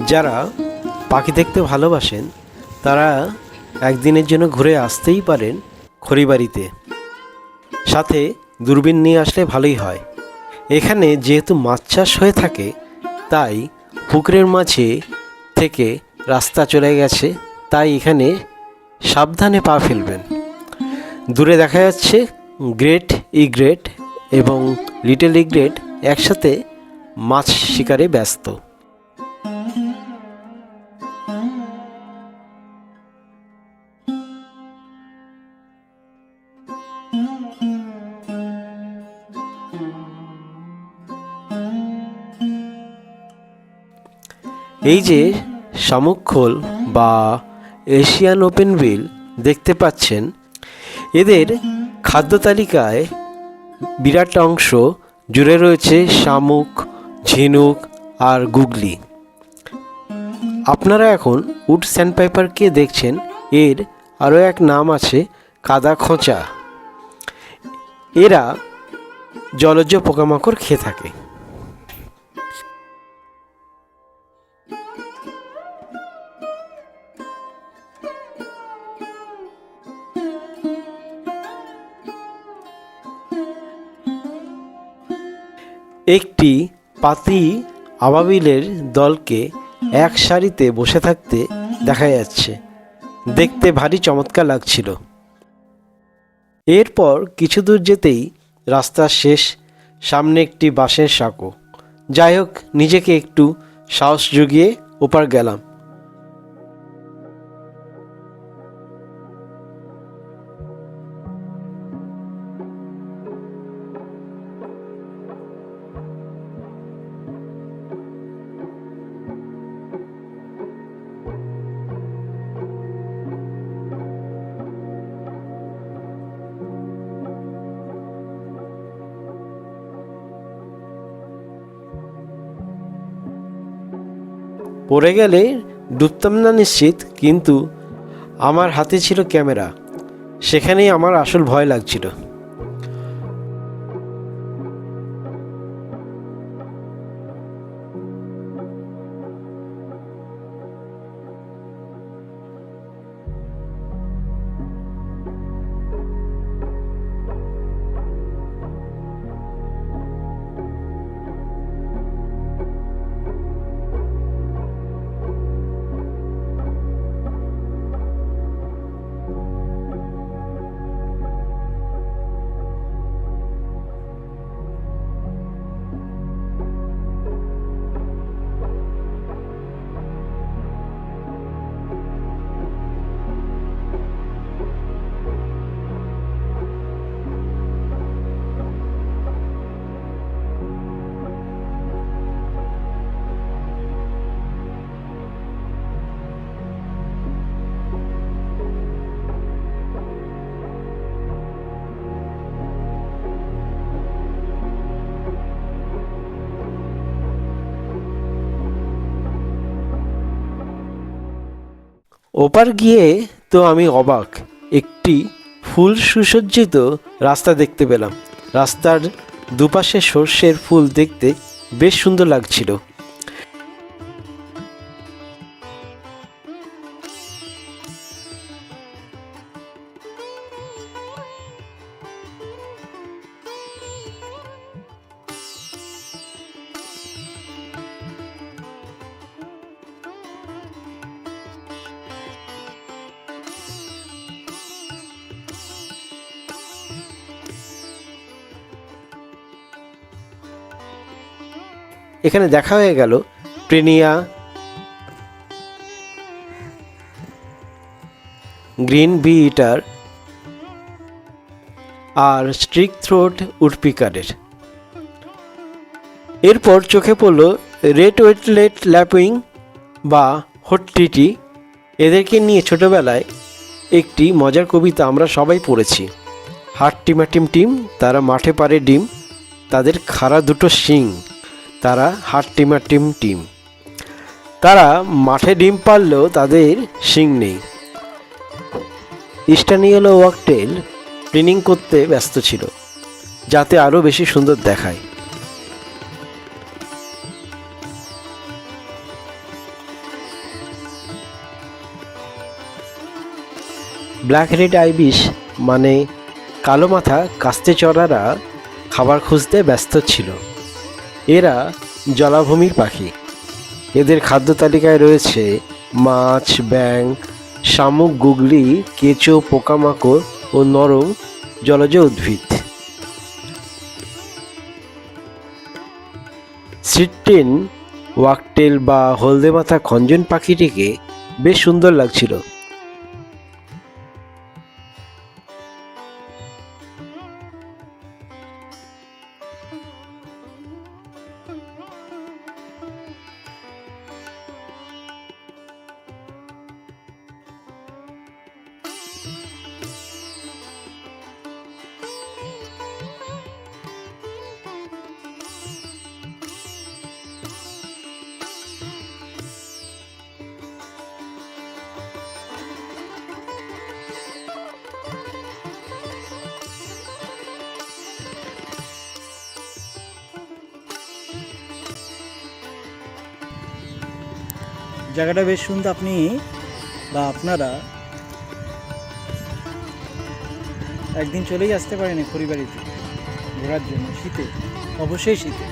যারা পাখি দেখতে ভালোবাসেন তারা একদিনের জন্য ঘুরে আসতেই পারেন খড়িবাড়িতে। সাথে দূরবীন নিয়ে আসলে ভালোই হয়। এখানে যেহেতু মাছ চাষ হয়ে থাকে তাই পুকুরের মাঝে থেকে রাস্তা চলে গেছে, তাই এখানে সাবধানে পা ফেলবেন। দূরে দেখা যাচ্ছে গ্রেট ইগ্রেট এবং লিটল ইগ্রেট একসাথে মাছ শিকারে ব্যস্ত। এই যে শামুকখোল বা এশিয়ান ওপেন বিল দেখতে পাচ্ছেন, এদের খাদ্য তালিকায় বিরাট অংশ জুড়ে রয়েছে শামুক, ঝিনুক আর গুগলি। আপনারা এখন উড স্যান্ডপাইপারকে দেখছেন, এর আরও এক নাম আছে কাদা খোঁচা। এরা জলজ পোকামাকড় খেয়ে থাকে। একটি পাতি আবাবিলের দলকে এক সারিতে বসে থাকতে দেখা যাচ্ছে, দেখতে ভারী চমৎকার লাগছিল। এরপর কিছু দূর যেতেই রাস্তার শেষ, সামনে একটি বাঁশের সাঁকো। যাই হোক, নিজেকে একটু সাহস জুগিয়ে ওপার গেলাম। পড়ে গেলে ডুবতাম না নিশ্চিত, কিন্তু আমার হাতে ছিল ক্যামেরা, সেখানেই আমার আসল ভয় লাগছিল। ওপার গিয়ে তো আমি অবাক, একটি ফুল সুসজ্জিত রাস্তা দেখতে পেলাম। রাস্তার দুপাশে সর্ষের ফুল দেখতে বেশ সুন্দর লাগছিল। এখানে দেখা হয়ে গেল প্রিনিয়া, গ্রিন বি ইটার আর স্ট্রিক থ্রোট উডপিকারের। এরপর চোখে পড়ল রেড ওয়েটলেট ল্যাপিং বা হট্টিটি। এদেরকে নিয়ে ছোটবেলায় একটি মজার কবিতা আমরা সবাই পড়েছি। হাট টিমাটিম টিম, তারা মাঠে পারে ডিম, তাদের খাড়া দুটো শিং, তারা হাট টিমাটিম টিম। তারা মাঠে ডিম পারলেও তাদের শিং নেই। ইস্টার্ন ইয়েলো ওয়াকটেল ট্রেনিং করতে ব্যস্ত ছিল, যাতে আরও বেশি সুন্দর দেখায়। ব্ল্যাক রেড আইবিস মানে কালো মাথা কাস্তে চড়ারা খাবার খুঁজতে ব্যস্ত ছিল। এরা জলাভূমির পাখি। এদের খাদ্য তালিকায় রয়েছে মাছ, ব্যাঙ, শামুক, গুগলি, কেঁচো, পোকামাকড় ও নরম জলজ উদ্ভিদ। সিট্টিন ওয়াকটেল বা হলদে মাথা খঞ্জন পাখিটিকে বেশ সুন্দর লাগছিল। জায়গাটা বেশ সুন্দর। আপনি বা আপনারা একদিন চলেই আসতে পারেন খড়িবাড়িতে ঘোরার জন্য, শীতে, অবশ্যই শীতে।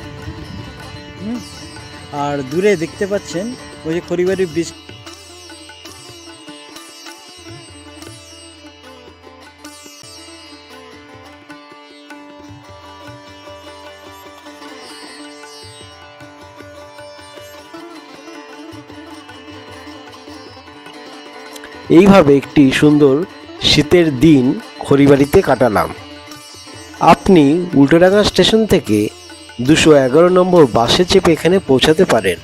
আর দূরে দেখতে পাচ্ছেন ওই যে খড়িবাড়ির ব্রিজ। এইভাবে একটি সুন্দর শীতের দিন খড়িবাড়িতে কাটালাম। আপনি উল্টোডাঙ্গা স্টেশন থেকে 211 নম্বর বাসে চেপে এখানে পৌঁছাতে পারেন।